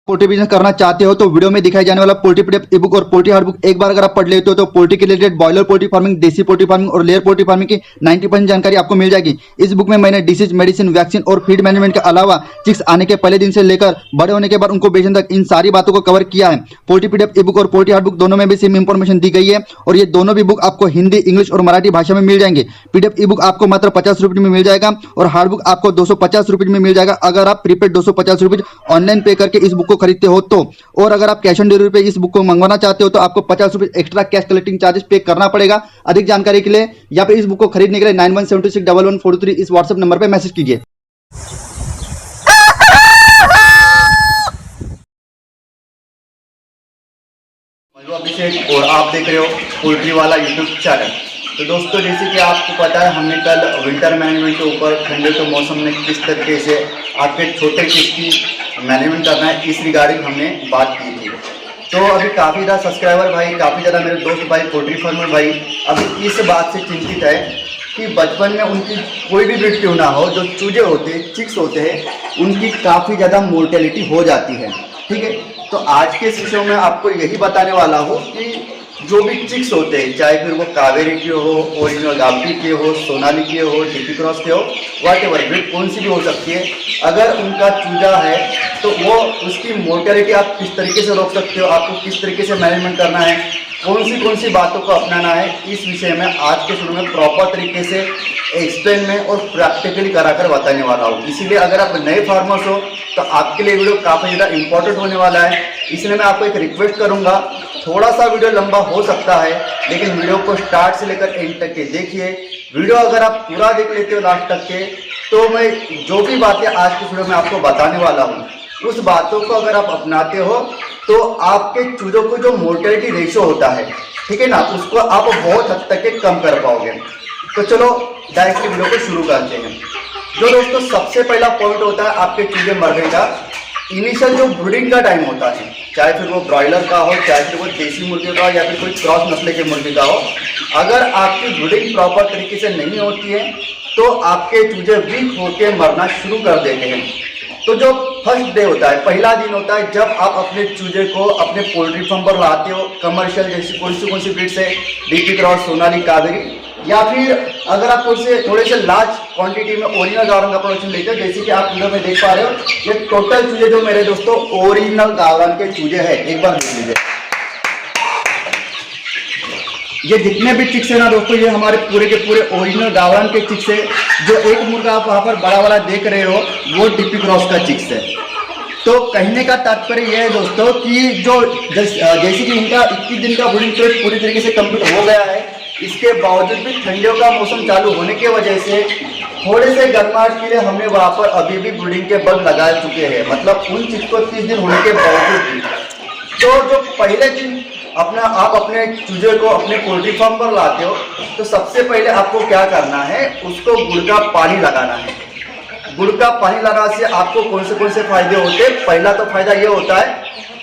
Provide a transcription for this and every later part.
Poultry business करना चाहते हो तो वीडियो में दिखाई जाने वाला पोल्ट्री पीडीएफ ई बुक और पोल्ट्री हार्ड बुक एक बार अगर आप पढ़ लेते हो तो पोल्ट्री के रिलेटेड बॉयलर पोल्ट्री फार्मिंग, देसी पोल्ट्री फार्मिंग और लेयर पोल्ट्री फार्मिंग की 90% जानकारी आपको मिल जाएगी। इस बुक में मैंने डिसीज, मेडिसिन, वैक्सीन और फीड मैनेजमेंट के अलावा चिक्स आने के पहले दिन से लेकर बड़े होने के बाद उनको बेचने तक इन सारी बातों को कवर किया है। पोल्ट्री पीडीएफ ई बुक और पोल्ट्री हार्ड बुक दोनों में भी सेम इंफॉर्मेशन दी गई है और ये दोनों भी बुक आपको हिंदी, इंग्लिश और मराठी भाषा में मिल जाएंगे। पीडीएफ ई बुक आपको मात्र 50 रुपये में मिल जाएगा और हार्ड बुक आपको 250 रुपये में मिल जाएगा अगर आप प्रीपेड 250 रुपये ऑनलाइन पे करके इस बुक को खरीदते हो तो। और अगर आप कैश ऑन डिलीवरी पे इस बुक को मंगवाना चाहते हो तो आपको 50 रुपये एक्स्ट्रा कैश कलेक्टिंग चार्जेस पे करना पड़ेगा। अधिक जानकारी के लिए या फिर इस बुक को खरीदने के लिए 91761143 इस व्हाट्सएप नंबर पे मैसेज कीजिए। अभिषेक और आप देख रहे हो पोल्ट्री वाला यूट्यूब चैनल। तो दोस्तों, जैसे कि आपको पता है, हमने कल विंटर मैनेजमेंट के ऊपर ठंडे के मौसम में किस तरीके से आपके छोटे किस की मैनेजमेंट करना है इस रिगार्डिंग हमने बात की थी। तो अभी काफ़ी ज़्यादा सब्सक्राइबर भाई, काफ़ी ज़्यादा मेरे दोस्त भाई, पोल्ट्री फार्मर भाई अभी इस बात से चिंतित है कि बचपन में उनकी कोई भी ब्रीड क्यों ना हो, जो चूजे होते हैं, चिक्स होते हैं, उनकी काफ़ी ज़्यादा मोर्टेलिटी हो जाती है। ठीक है, तो आज के इस विषय में आपको यही बताने वाला हूँ कि जो भी चिक्स होते हैं, चाहे फिर वो कावेरी के हो, ओरिजिनल गापी के हो, सोनाली के हो, डीपी क्रॉस के हो, व्हाटएवर ब्रीड कौन सी भी हो सकती है, अगर उनका चूजा है तो वो उसकी मोर्टेलिटी आप किस तरीके से रोक सकते हो, आपको किस तरीके से मैनेजमेंट करना है, कौन सी बातों को अपनाना है, इस विषय में आज के शुरू में प्रॉपर तरीके से एक्सप्लेन में और प्रैक्टिकली कराकर बताने वाला हूँ। इसीलिए अगर आप नए फार्मर्स हो तो आपके लिए वीडियो काफ़ी ज़्यादा इंपॉर्टेंट होने वाला है। इसलिए मैं आपको एक रिक्वेस्ट करूँगा, थोड़ा सा वीडियो लंबा हो सकता है लेकिन वीडियो को स्टार्ट से लेकर एंड तक के देखिए। वीडियो अगर आप पूरा देख लेते हो लास्ट तक के तो मैं जो भी बातें आज के वीडियो में आपको बताने वाला हूँ उस बातों को अगर आप अपनाते हो तो आपके चूजों को जो मोर्टेलिटी रेशो होता है, ठीक है ना, उसको आप बहुत हद तक के कम कर पाओगे। तो चलो डायरेक्टली वीडियो को शुरू करते हैं। जो दोस्तों सबसे पहला पॉइंट होता है आपके चूजे मरने का, इनिशियल जो ब्रीडिंग का टाइम होता है, चाहे फिर वो ब्रॉयलर का हो, चाहे फिर वो देसी मुर्गे का हो या फिर कोई क्रॉस नस्ल के मुर्गे का हो, अगर आपकी ब्रीडिंग प्रॉपर तरीके से नहीं होती है तो आपके चूजे वीक होकर मरना शुरू कर देते हैं। तो जो फर्स्ट डे होता है, पहला दिन होता है जब आप अपने चूजे को अपने पोल्ट्री फार्म पर लाते हो, कमर्शियल जैसी कौन सी ब्रीड से, डीपी क्रॉस, सोनाली, कावेरी, या फिर अगर आप थोड़े से लार्ज क्वांटिटी में ओरिजिनल गावरान का प्रोडक्शन लेते हो, जैसे कि आप वीडियो में देख पा रहे हो, ये टोटल चूजे जो मेरे दोस्तों ओरिजिनल गावरान के चूजे हैं। एक बार देख लीजिए, ये जितने भी चिक्स है ना दोस्तों, ये हमारे पूरे के पूरे ओरिजिनल गावरान के चिक्स है। जो एक मुर्गा आप वहाँ पर बड़ा वाला देख रहे हो वो डीपी क्रॉस का चिक्स है। तो कहने का तात्पर्य यह है दोस्तों कि जो जैसे कि इनका 21 दिन का ब्रीडिंग पीरियड पूरी तरीके से कंप्लीट हो गया है, इसके बावजूद भी ठंडियों का मौसम चालू होने की वजह से थोड़े से गर्माहट के लिए हमने वहाँ पर अभी भी ब्रीडिंग के बल्ब लगा चुके हैं। मतलब उन चिक्स को 30 दिन होने के बावजूद भी। तो जो पहले दिन आप अपने चूजे को अपने पोल्ट्री फार्म पर लाते हो तो सबसे पहले आपको क्या करना है, उसको गुड़ का पानी लगाना है। गुड़ का पानी लगाने से आपको कौन से फायदे होते हैं। पहला तो फायदा ये होता है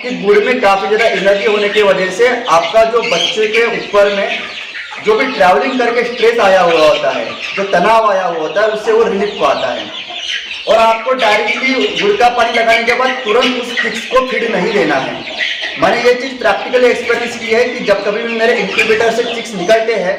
कि गुड़ में काफ़ी ज़्यादा एनर्जी होने की वजह से आपका जो बच्चे के ऊपर में जो भी ट्रैवलिंग करके स्ट्रेस आया हुआ होता है, जो तनाव आया हुआ होता है, उससे वो रिलीफ पाता है। और आपको डायरेक्टली गुड़ का पानी लगाने के बाद तुरंत उस चिक्स को फीड नहीं देना है। मैंने ये चीज़ प्रैक्टिकली एक्सपीरियंस की है कि जब कभी भी मेरे इंक्यूबेटर से चिक्स निकलते हैं,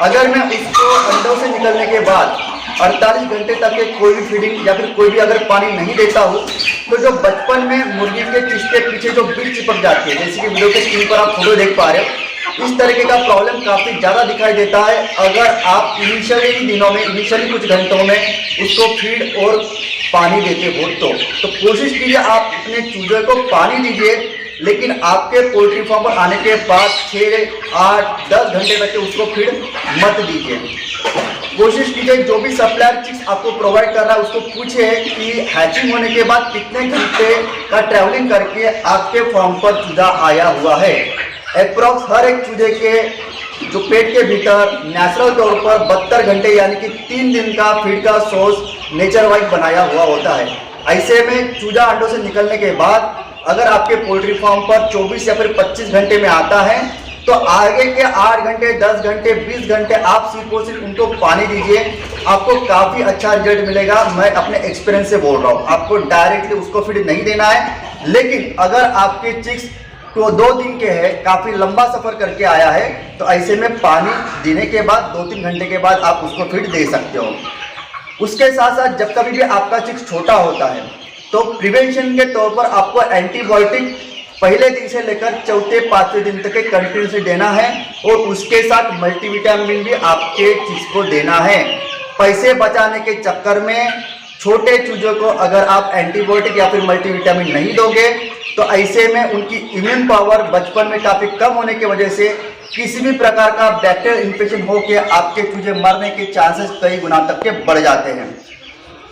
अगर मैं उसको अंडों से निकलने के बाद 48 घंटे तक के कोई भी फीडिंग या फिर कोई भी अगर पानी नहीं देता हूँ तो जो बचपन में मुर्गी के चिक्स के पीछे जो बिट चिपक जाती है, जैसे कि वीडियो के स्क्रीन पर आप फोटो देख पा रहे हो, इस तरीके का प्रॉब्लम काफ़ी ज़्यादा दिखाई देता है। अगर आप इनिशियली दिनों में, इनिशियली कुछ घंटों में उसको फीड और पानी देते हो तो कोशिश कीजिए आप अपने चूजे को पानी दीजिए, लेकिन आपके पोल्ट्री फार्म पर आने के बाद 6, 8, 10 घंटे तक उसको फीड मत दीजिए। कोशिश कीजिए जो भी सप्लायर चिक्स आपको प्रोवाइड कर रहा है उसको पूछिए कि हैचिंग होने के बाद कितने घंटे का ट्रैवलिंग करके आपके फार्म पर चूजा आया हुआ है। अप्रॉक्स हर एक चूजे के जो पेट के भीतर नेचुरल तौर पर 72 घंटे यानी कि 3 दिन का फीड का सोर्स नेचर वाइज बनाया हुआ होता है। ऐसे में चूजा अंडों से निकलने के बाद अगर आपके पोल्ट्री फार्म पर 24 या फिर 25 घंटे में आता है तो आगे के 8 घंटे, 10 घंटे, 20 घंटे आप सिर्फ उनको पानी दीजिए, आपको काफ़ी अच्छा रिजल्ट मिलेगा। मैं अपने एक्सपीरियंस से बोल रहा हूँ, आपको डायरेक्टली उसको फीड नहीं देना है, लेकिन अगर आपके चिक्स तो 2 दिन के हैं, काफ़ी लंबा सफ़र करके आया है, तो ऐसे में पानी देने के बाद 2-3 घंटे के बाद आप उसको फीड दे सकते हो। उसके साथ साथ जब कभी भी आपका चिक्स छोटा होता है तो प्रिवेंशन के तौर पर आपको एंटीबायोटिक पहले दिन से लेकर चौथे 5वें दिन तक के कंटिन्यूसली देना है, और उसके साथ मल्टीविटामिन भी आपके चिक्स को देना है। पैसे बचाने के चक्कर में छोटे चूजों को अगर आप एंटीबायोटिक या फिर मल्टीविटामिन नहीं दोगे तो ऐसे में उनकी इम्यून पावर बचपन में काफ़ी कम होने की वजह से किसी भी प्रकार का बैक्टीरियल इन्फेक्शन होकर आपके चूजे मरने के चांसेस कई गुना तक के बढ़ जाते हैं।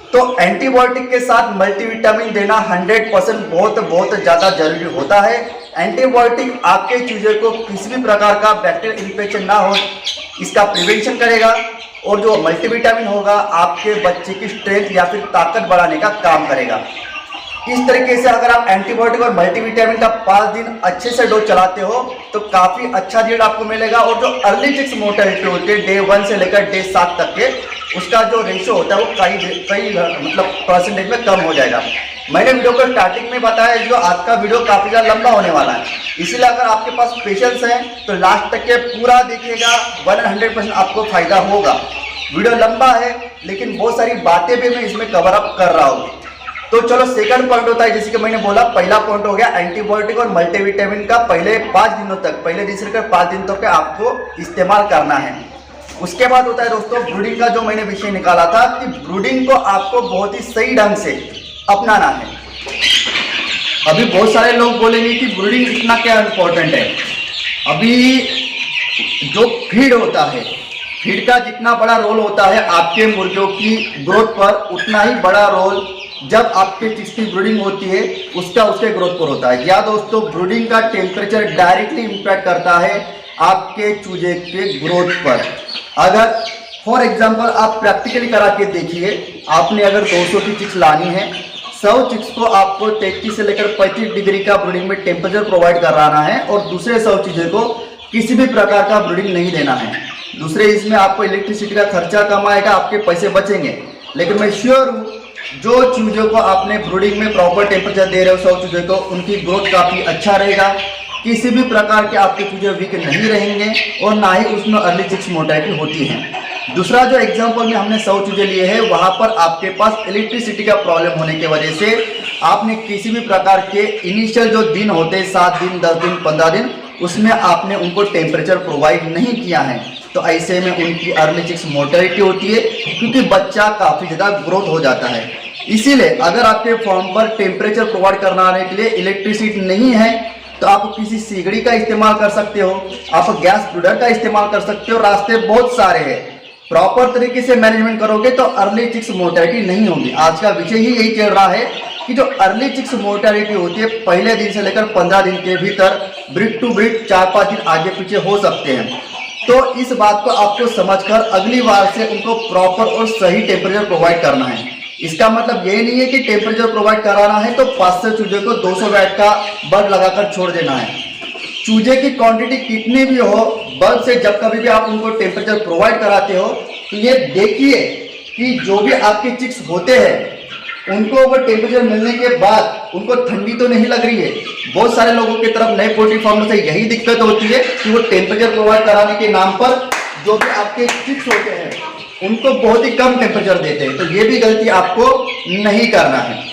तो एंटीबायोटिक के साथ मल्टीविटामिन देना 100% बहुत ज़्यादा जरूरी होता है। एंटीबायोटिक आपके चूजे को किसी भी प्रकार का बैक्टीरियल इन्फेक्शन ना हो इसका प्रिवेंशन करेगा, और जो मल्टीविटामिन होगा आपके बच्चे की स्ट्रेंथ या फिर ताकत बढ़ाने का काम करेगा। इस तरीके से अगर आप एंटीबायोटिक और मल्टीविटामिन का 5 दिन अच्छे से डोज चलाते हो तो काफ़ी अच्छा रिजल्ट आपको मिलेगा, और जो अर्ली चिक्स मोर्टेलिटी होती है डे 1 से लेकर डे 7 तक के, उसका जो रेशियो होता है वो कई मतलब परसेंटेज में कम हो जाएगा। मैंने वीडियो को स्टार्टिंग में बताया, जो आज का वीडियो काफ़ी ज़्यादा लंबा होने वाला है, इसलिए अगर आपके पास पेशेंस है तो लास्ट तक के पूरा देखिएगा, 100% आपको फायदा होगा। वीडियो लंबा है लेकिन बहुत सारी बातें भी मैं इसमें कवर अप कर रहा हूँ। तो चलो सेकंड पॉइंट होता है, जैसे कि मैंने बोला पहला पॉइंट हो गया एंटीबायोटिक और मल्टीविटामिन का पहले 5 दिनों तक, पहले दिन से लेकर 5 दिन तक आपको इस्तेमाल करना है। उसके बाद होता है दोस्तों ब्रूडिंग का, जो मैंने विषय निकाला था कि ब्रूडिंग को आपको बहुत ही सही ढंग से अपनाना है। अभी बहुत सारे लोग बोलेंगे कि ब्रूडिंग इतना क्या इम्पोर्टेंट है। अभी जो फीड होता है, फीड का जितना बड़ा रोल होता है आपके मुर्गियों की ग्रोथ पर, उतना ही बड़ा रोल जब आपके चिक्स की ब्रूडिंग होती है उसका उसके ग्रोथ पर होता है। या दोस्तों ब्रूडिंग का टेम्परेचर डायरेक्टली इम्पैक्ट करता है आपके चूजे के ग्रोथ पर। अगर फॉर एग्जांपल आप प्रैक्टिकली करा के देखिए, आपने अगर 200 की चिक्स लानी है, 100 चिक्स को आपको 33 से लेकर 35 डिग्री का ब्रूडिंग में टेम्परेचर प्रोवाइड कराना है, और दूसरे 100 चीज़ों को किसी भी प्रकार का ब्रूडिंग नहीं देना है। दूसरे इसमें आपको इलेक्ट्रिसिटी का खर्चा कम आएगा, आपके पैसे बचेंगे। लेकिन मैं श्योर हूँ जो चूजों को आपने ब्रूडिंग में प्रॉपर टेम्परेचर दे रहे हो 100 चूजों को, उनकी ग्रोथ काफ़ी अच्छा रहेगा, किसी भी प्रकार के आपके चूजे वीक नहीं रहेंगे, और ना ही उसमें अर्ली चिक्स मोर्टेलिटी होती है। दूसरा जो एग्जांपल में हमने 100 चूजे लिए हैं, वहाँ पर आपके पास इलेक्ट्रिसिटी का प्रॉब्लम होने की वजह से आपने किसी भी प्रकार के इनिशियल जो दिन होते हैं 7 दिन 10 दिन 15 दिन, उसमें आपने उनको टेम्परेचर प्रोवाइड नहीं किया है, तो ऐसे में उनकी अर्ली चिक्स मोर्टेलिटी होती है, क्योंकि बच्चा काफ़ी ज़्यादा ग्रोथ हो जाता है। इसीलिए अगर आपके फॉर्म पर टेम्परेचर प्रोवाइड कराने के लिए इलेक्ट्रिसिटी नहीं है तो आप किसी सीगड़ी का इस्तेमाल कर सकते हो, आप गैस ब्रूडर का इस्तेमाल कर सकते हो, रास्ते बहुत सारे हैं। प्रॉपर तरीके से मैनेजमेंट करोगे तो अर्ली चिक्स मोर्टेलिटी नहीं होगी। आज का विषय ही यही चल रहा है कि जो अर्ली चिक्स मोर्टेलिटी होती है पहले दिन से लेकर 15 दिन के भीतर ब्रीड टू ब्रीड 4-5 दिन आगे पीछे हो सकते हैं। तो इस बात को आपको समझकर अगली बार से उनको प्रॉपर और सही टेम्परेचर प्रोवाइड करना है। इसका मतलब ये नहीं है कि टेम्परेचर प्रोवाइड कराना है तो 500 चूजे को 200 वैट का बल्ब लगाकर छोड़ देना है। चूजे की क्वांटिटी कितनी भी हो, बल्ब से जब कभी भी आप उनको टेम्परेचर प्रोवाइड कराते हो तो ये देखिए कि जो भी आपके चिक्स होते हैं उनको वो टेम्परेचर मिलने के बाद उनको ठंडी तो नहीं लग रही है। बहुत सारे लोगों की तरफ नए पोल्ट्री फार्म से यही दिक्कत होती है कि वो टेम्परेचर प्रोवाइड कराने के नाम पर जो भी आपके चिक्स होते हैं उनको बहुत ही कम टेम्परेचर देते हैं। तो ये भी गलती आपको नहीं करना है।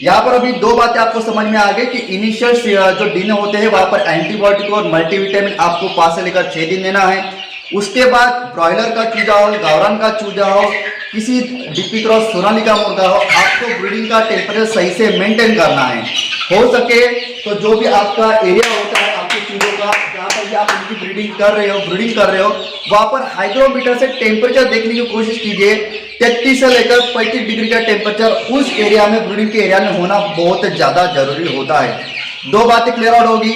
यहाँ पर अभी 2 बातें आपको समझ में आ गई कि इनिशियल जो दिन होते हैं वहाँ पर एंटीबायोटिक और मल्टीविटामिन आपको 5 से लेकर 6 दिन देना है। उसके बाद ब्रॉयलर का चूजा हो, गावरान का चूजा हो, किसी डीपी क्रॉस सोनालिका मुर्गा हो, आपको ब्रीडिंग का टेम्परेचर सही से मेंटेन करना है। हो सके तो जो भी आपका एरिया होता है आपके चूजों का, जहाँ पर भी आप उनकी ब्रीडिंग कर रहे हो वहाँ पर हाइग्रोमीटर से टेम्परेचर देखने की कोशिश कीजिए। 33 से लेकर 35 डिग्री का टेम्परेचर उस एरिया में, ब्रीडिंग के एरिया में होना बहुत ज़्यादा जरूरी होता है। 2 बातें क्लियर आउट होगी।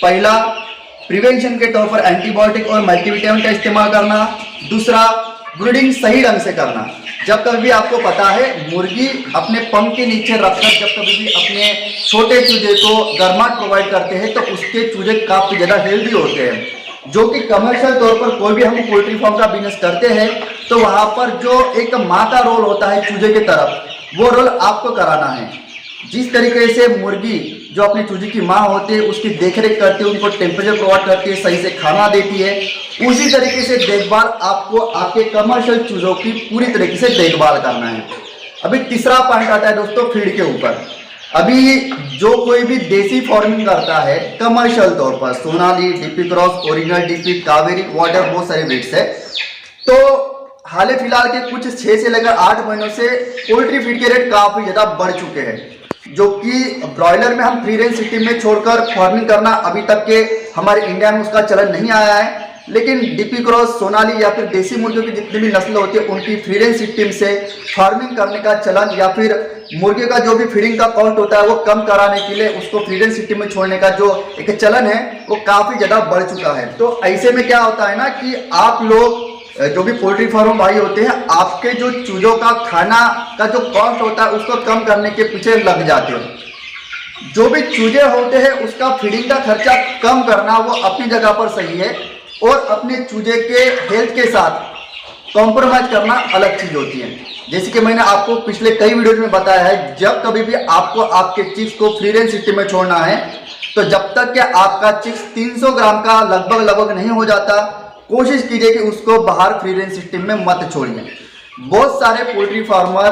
पहला, प्रिवेंशन के तौर पर एंटीबायोटिक और मल्टीविटामिन का इस्तेमाल करना। दूसरा, ब्रीडिंग सही ढंग से करना। जब कभी भी आपको पता है मुर्गी अपने पंख के नीचे रखकर जब कभी भी अपने छोटे चूजे को गर्माहट प्रोवाइड करते हैं तो उसके चूजे काफ़ी ज़्यादा हेल्दी होते हैं। जो कि कमर्शियल तौर पर कोई भी हम पोल्ट्री फार्म का बिजनेस करते हैं तो वहाँ पर जो एक माँ का रोल होता है चूजे की तरफ, वो रोल आपको कराना है। जिस तरीके से मुर्गी जो अपनी चूजे की माँ होती है उसकी देखरेख करती है, उनको टेम्परेचर प्रोवाइड करती है, सही से खाना देती है, उसी तरीके से देखभाल आपको आपके कमर्शियल चूजों की पूरी तरीके से देखभाल करना है। अभी तीसरा पॉइंट आता है दोस्तों फीड के ऊपर। अभी जो कोई भी देसी फार्मिंग करता है कमर्शियल तौर पर, Sonali, DP cross, original DP, Kaveri, water, बहुत सारे ब्रीड्स है, तो हाल फिलहाल के कुछ 6 से लेकर 8 महीनों से पोल्ट्री फीड के रेट काफी ज्यादा बढ़ चुके हैं, जो कि ब्रॉयलर में हम फ्री रेंज सिस्टम में छोड़कर फार्मिंग करना अभी तक के हमारे इंडिया में उसका चलन नहीं आया है। लेकिन डीपी क्रॉस, सोनाली या फिर देसी मुर्गियों की जितनी भी नस्ल होती है उनकी फ्री रेंज सिस्टम से फार्मिंग करने का चलन, या फिर मुर्गे का जो भी फीडिंग का कॉस्ट होता है वो कम कराने के लिए उसको फ्री रेंज सिस्टम में छोड़ने का जो एक चलन है वो काफी ज्यादा बढ़ चुका है। तो ऐसे में क्या होता है ना कि आप लोग जो भी पोल्ट्री फार्म भाई होते हैं, आपके जो चूजों का खाना का जो कॉस्ट होता है उसको कम करने के पीछे लग जाते हो। जो भी चूजे होते हैं उसका फीडिंग का खर्चा कम करना वो अपनी जगह पर सही है, और अपने चूजे के हेल्थ के साथ कॉम्प्रोमाइज करना अलग चीज होती है। जैसे कि मैंने आपको पिछले कई वीडियोज में बताया है, जब कभी भी आपको आपके चिक्स को फ्री रेंज सिस्टम में छोड़ना है तो जब तक कि आपका चिक्स 300 ग्राम का लगभग नहीं हो जाता, कोशिश कीजिए कि उसको बाहर फ्री रेंज सिस्टम में मत छोड़िए। बहुत सारे पोल्ट्री फार्मर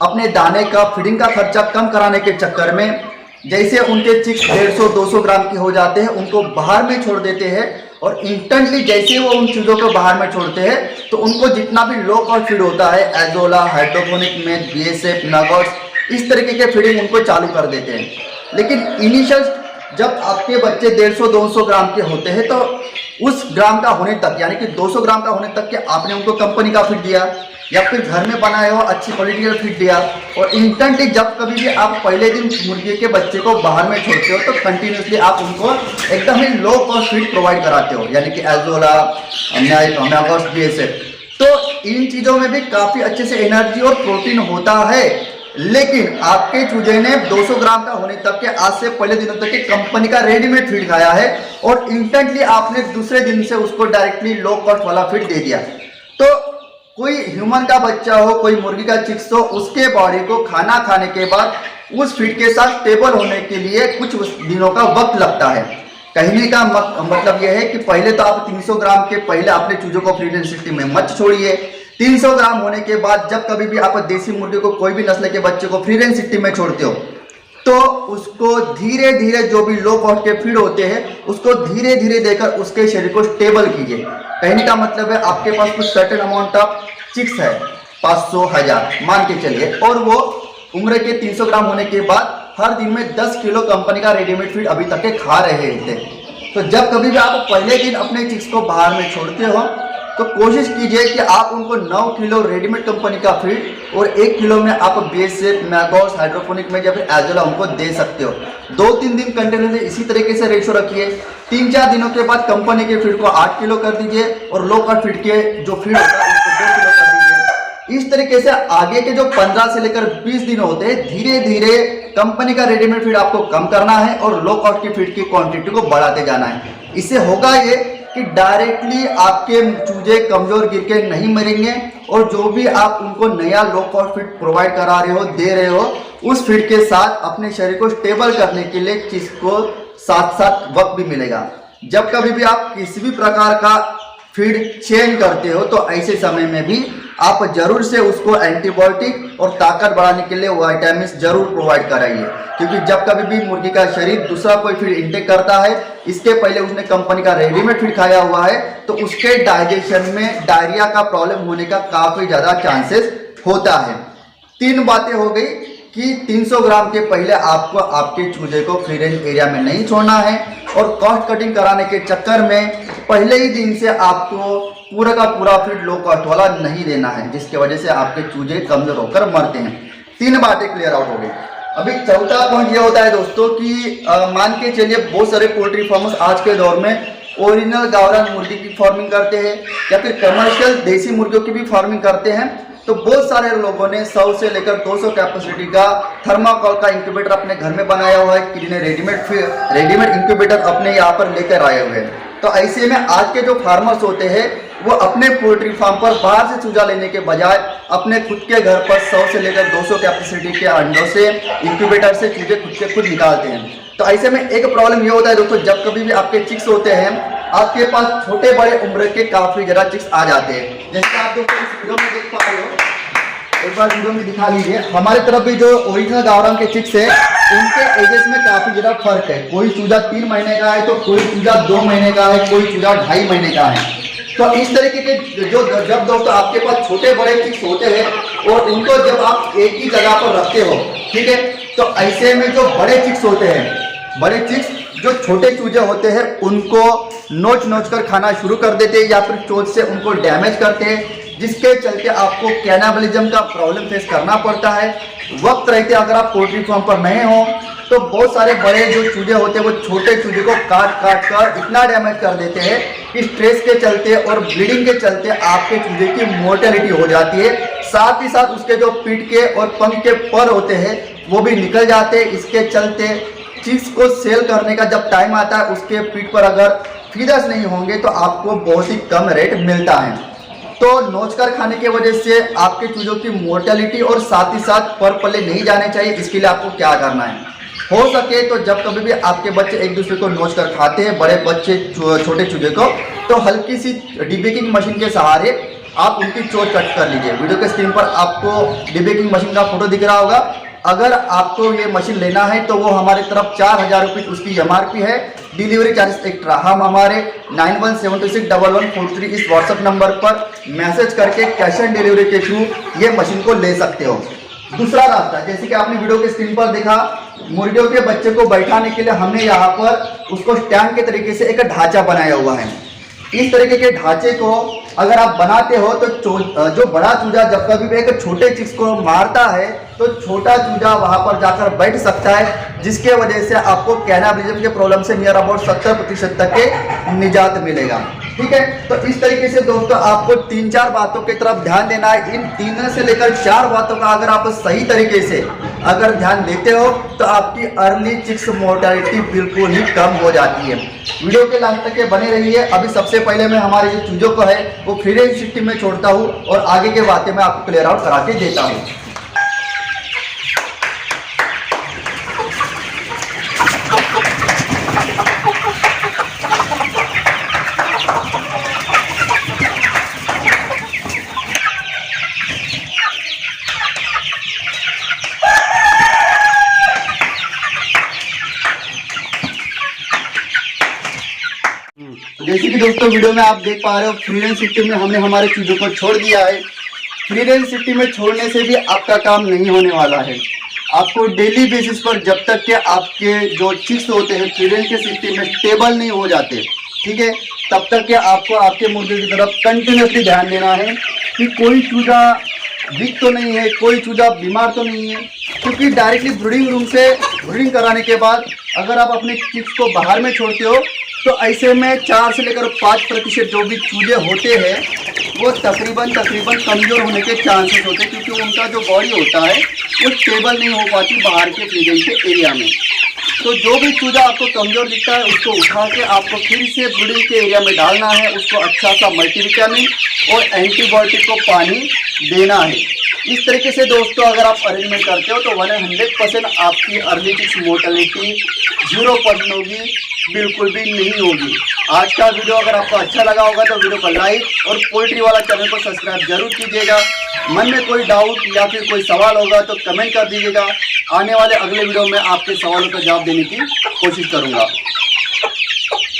अपने दाने का फीडिंग का खर्चा कम कराने के चक्कर में जैसे उनके चिक्स 150-200 ग्राम के हो जाते हैं उनको बाहर में छोड़ देते हैं, और इंस्टेंटली जैसे वो उन चीज़ों को बाहर में छोड़ते हैं तो उनको जितना भी लो कॉस्ट फीड होता है, एजोला, हाइड्रोपोनिक में, बीएसएफ, नागॉट्स, इस तरीके के फीडिंग उनको चालू कर देते हैं। लेकिन इनिशियल जब आपके बच्चे 150-200 ग्राम के होते हैं तो उस ग्राम का होने तक, यानी कि 200 ग्राम का होने तक के आपने उनको कंपनी का फीड दिया या फिर घर में बनाए हो अच्छी क्वालिटी का फीड दिया, और इंस्टेंटली जब कभी भी आप पहले दिन मुर्गी के बच्चे को बाहर में छोड़ते हो तो कंटिन्यूसली आप उनको एकदम ही लो कॉस्ट फीड प्रोवाइड कराते हो, यानी कि एजोला, बीएसएफ। तो इन चीज़ों में भी काफ़ी अच्छे से एनर्जी और प्रोटीन होता है। लेकिन आपके चूजे ने 200 ग्राम का होने तक के आज से पहले दिनों तक के कंपनी का रेडीमेड फीड खाया है, और इंस्टेंटली आपने दूसरे दिन से उसको डायरेक्टली लो कॉस्ट वाला फीड दे दिया। तो कोई ह्यूमन का बच्चा हो, कोई मुर्गी का चिक्स हो, उसके बॉडी को खाना खाने के बाद उस फीड के साथ स्टेबल होने के लिए कुछ दिनों का वक्त लगता है। कहने का मतलब यह है कि पहले तो आप 300 ग्राम के पहले अपने चूजों को फ्री रेंज सिस्टम में मत छोड़िए। 300 ग्राम होने के बाद जब कभी भी आप देसी मुर्गे को, कोई भी नस्ल के बच्चे को फ्री रेंज सिस्टम में छोड़ते हो तो उसको धीरे धीरे जो भी लो कॉस्ट के फीड होते हैं उसको धीरे धीरे देकर उसके शरीर को स्टेबल कीजिए। कहने का मतलब है आपके पास कुछ सर्टेन अमाउंट ऑफ चिक्स है, 500-1000 मान के चलिए, और वो उम्र के 300 ग्राम होने के बाद हर दिन में 10 किलो कंपनी का रेडीमेड फीड अभी तक के खा रहे थे। तो जब कभी भी आप पहले दिन अपने चिक्स को बाहर में छोड़ते हो तो कोशिश कीजिए कि आप उनको 9 किलो रेडीमेड कंपनी का फीड और 1 किलो में आप बीएसएफ, मैगॉस, हाइड्रोपोनिक में या फिर एजोला उनको दे सकते हो। 2-3 दिन कंटिन्यू इसी तरीके से रेशो रखिए। 3-4 दिनों के बाद कंपनी के फीड को 8 किलो कर दीजिए और लो कॉस्ट फीड के जो फीड होता है उसको 2 किलो कर दीजिए। इस तरीके से आगे के जो 15 से लेकर 20 दिन होते हैं धीरे धीरे कंपनी का रेडीमेड फीड आपको कम करना है और लो कॉस्ट की फीड की क्वांटिटी को बढ़ाते जाना है। इससे होगा ये कि डायरेक्टली आपके चूजे कमजोर गिर के नहीं मरेंगे, और जो भी आप उनको नया लो कॉस्ट फीड प्रोवाइड करा रहे हो, दे रहे हो, उस फीड के साथ अपने शरीर को स्टेबल करने के लिए चीज को साथ साथ वक्त भी मिलेगा। जब कभी भी आप किसी भी प्रकार का फीड चेंज करते हो तो ऐसे समय में भी आप जरूर से उसको एंटीबायोटिक और ताकत बढ़ाने के लिए विटामिन जरूर प्रोवाइड कराइए, क्योंकि जब कभी भी मुर्गी का शरीर दूसरा कोई फीड इंटेक करता है, इसके पहले उसने कंपनी का रेडीमेड फीड खाया हुआ है, तो उसके डाइजेशन में डायरिया का प्रॉब्लम होने का काफी ज्यादा चांसेस होता है। 3 बातें हो गई कि 300 ग्राम के पहले आपको आपके चूजे को फ्री रेंज एरिया में नहीं छोड़ना है, और कॉस्ट कटिंग कराने के चक्कर में पहले ही दिन से आपको पूरा का पूरा फीड लो कॉस्ट वाला नहीं देना है, जिसकी वजह से आपके चूजे कमजोर होकर मरते हैं। 3 बातें क्लियर आउट हो गई। अभी चौथा पॉइंट ये होता है दोस्तों कि मान के चलिए बहुत सारे पोल्ट्री फार्मर्स आज के दौर में ओरिजिनल गावरान मुर्गी की फार्मिंग करते हैं या फिर कमर्शियल देसी मुर्गियों की भी फार्मिंग करते हैं। तो बहुत सारे लोगों ने 100 से लेकर 200 कैपेसिटी का थर्माकोल का इंक्यूबेटर अपने घर में बनाया हुआ है, किसी ने रेडीमेड इंक्यूबेटर अपने यहाँ पर लेकर आए हुए हैं। तो ऐसे में आज के जो फार्मर्स होते हैं वो अपने पोल्ट्री फार्म पर बाहर से चूजा लेने के बजाय अपने खुद के घर पर 100 से लेकर 200 कैपेसिटी के अंडों से इंक्यूबेटर से चूजे खुद के खुद निकालते हैं। तो ऐसे में एक प्रॉब्लम ये होता है दोस्तों, जब कभी भी आपके चिक्स होते हैं, आपके पास छोटे बड़े उम्र के काफी ज़्यादा चिक्स आ जाते हैं। जैसे आप दोस्तों इस वीडियो में देख पा रहे हो, एक बार वीडियो में दिखा लीजिए, हमारे तरफ भी जो ओरिजिनल गावरान के चिक्स है उनके एजेस में काफी ज़्यादा फर्क है। कोई चूजा 3 महीने का है तो कोई चूजा 2 महीने का है, कोई चूजा 2.5 महीने का है। तो इस तरीके के जो जब दोस्तों आपके पास छोटे बड़े चिक्स होते हैं और उनको जब आप एक ही जगह पर रखते हो, ठीक है, तो ऐसे में जो बड़े चिक्स होते हैं, बड़े चिक्स जो छोटे चूजे होते हैं उनको नोच नोच कर खाना शुरू कर देते हैं या फिर चोंच से उनको डैमेज करते हैं, जिसके चलते आपको कैनाबलिज्म का प्रॉब्लम फेस करना पड़ता है। वक्त रहते अगर आप पोल्ट्री फार्म पर नहीं हो तो बहुत सारे बड़े जो चूजे होते हैं वो छोटे चूजे को काट काट कर इतना डैमेज कर देते हैं कि स्ट्रेस के चलते और ब्लीडिंग के चलते आपके चूजे की मोर्टेलिटी हो जाती है। साथ ही साथ उसके जो पीठ के और पंख के पर होते हैं वो भी निकल जाते हैं। इसके चलते चिक्स को सेल करने का जब टाइम आता है, उसके पीठ पर अगर फीडर्स नहीं होंगे तो आपको बहुत ही कम रेट मिलता है। तो नोचकर खाने की वजह से आपके चूजों की मोर्टेलिटी और साथ ही साथ पर पल्ले नहीं जाने चाहिए। इसके लिए आपको क्या करना है, हो सके तो जब कभी भी आपके बच्चे एक दूसरे को नोच कर खाते हैं, बड़े बच्चे छोटे चूजे को, तो हल्की सी डिबेकिंग मशीन के सहारे आप उनकी चोट कट कर लीजिए। वीडियो के स्क्रीन पर आपको डिबेकिंग मशीन का फोटो दिख रहा होगा। अगर आपको ये मशीन लेना है तो वो हमारी तरफ 4000 रुपये उसकी MRP है। Delivery charge extra. हम हमारे 91761143 इस व्हाट्सएप नंबर पर मैसेज करके कैश ऑन डिलीवरी के थ्रू ये मशीन को ले सकते हो। दूसरा रास्ता, जैसे कि आपने वीडियो के स्क्रीन पर देखा, मुर्गियों के बच्चे को बैठाने के लिए हमने यहाँ पर उसको स्टैंड के तरीके से एक ढांचा बनाया हुआ है। इस तरीके के ढांचे को अगर आप बनाते हो तो जो बड़ा चूजा जब कभी भी एक छोटे चिक्स को मारता है तो छोटा चूजा वहां पर जाकर बैठ सकता है, जिसके वजह से आपको कैनाबलिज्म के प्रॉब्लम से नियर अबाउट 70% तक के निजात मिलेगा। ठीक है, तो इस तरीके से दोस्तों आपको 3-4 बातों की तरफ ध्यान देना है। इन 3 से लेकर 4 बातों का अगर आप सही तरीके से अगर ध्यान देते हो तो आपकी अर्ली चिक्स मोर्टेलिटी बिल्कुल ही कम हो जाती है। वीडियो के लास्ट तक के बने रहिए। अभी सबसे पहले मैं हमारे जो चूजों को है वो फ्री रेंज सिस्टम में छोड़ता हूँ और आगे के बातें मैं आपको क्लियर आउट करा के देता हूँ। जैसे कि दोस्तों वीडियो में आप देख पा रहे हो, फ्री रेंज सिस्टम में हमने हमारे चूजों को छोड़ दिया है। फ्री रेंज सिस्टम में छोड़ने से भी आपका काम नहीं होने वाला है। आपको डेली बेसिस पर जब तक के आपके जो चिक्स होते हैं फ्री रेंज के सिस्टम में स्टेबल नहीं हो जाते, ठीक है, तब तक के आपको आपके मुर्गे की तरफ कंटिन्यूसली ध्यान देना है कि कोई चूजा वीक तो नहीं है, कोई चूजा बीमार तो नहीं है। क्योंकि डायरेक्टली ब्रीडिंग रूम से ब्रीडिंग कराने के बाद अगर आप अपने चिक्स को बाहर में छोड़ते हो तो ऐसे में 4 से लेकर 5% जो भी चूजे होते हैं वो तकरीबन कमज़ोर होने के चांसेस होते हैं, क्योंकि उनका जो बॉडी होता है वो स्टेबल नहीं हो पाती बाहर के फ्रीडेंस के एरिया में। तो जो भी चूजा आपको कमज़ोर दिखता है उसको उठा के आपको फिर से ब्रीडिंग के एरिया में डालना है। उसको अच्छा सा मल्टीविटामिन और एंटीबायोटिक को पानी देना है। इस तरीके से दोस्तों अगर आप अरेंजमेंट करते हो तो 100% आपकी अर्ली चिक्स मोर्टेलिटी 0% होगी, बिल्कुल भी नहीं होगी। आज का वीडियो अगर आपको अच्छा लगा होगा तो वीडियो को लाइक और पोल्ट्री वाला चैनल को सब्सक्राइब जरूर कीजिएगा। मन में कोई डाउट या फिर कोई सवाल होगा तो कमेंट कर दीजिएगा। आने वाले अगले वीडियो में आपके सवालों का जवाब देने की कोशिश करूँगा।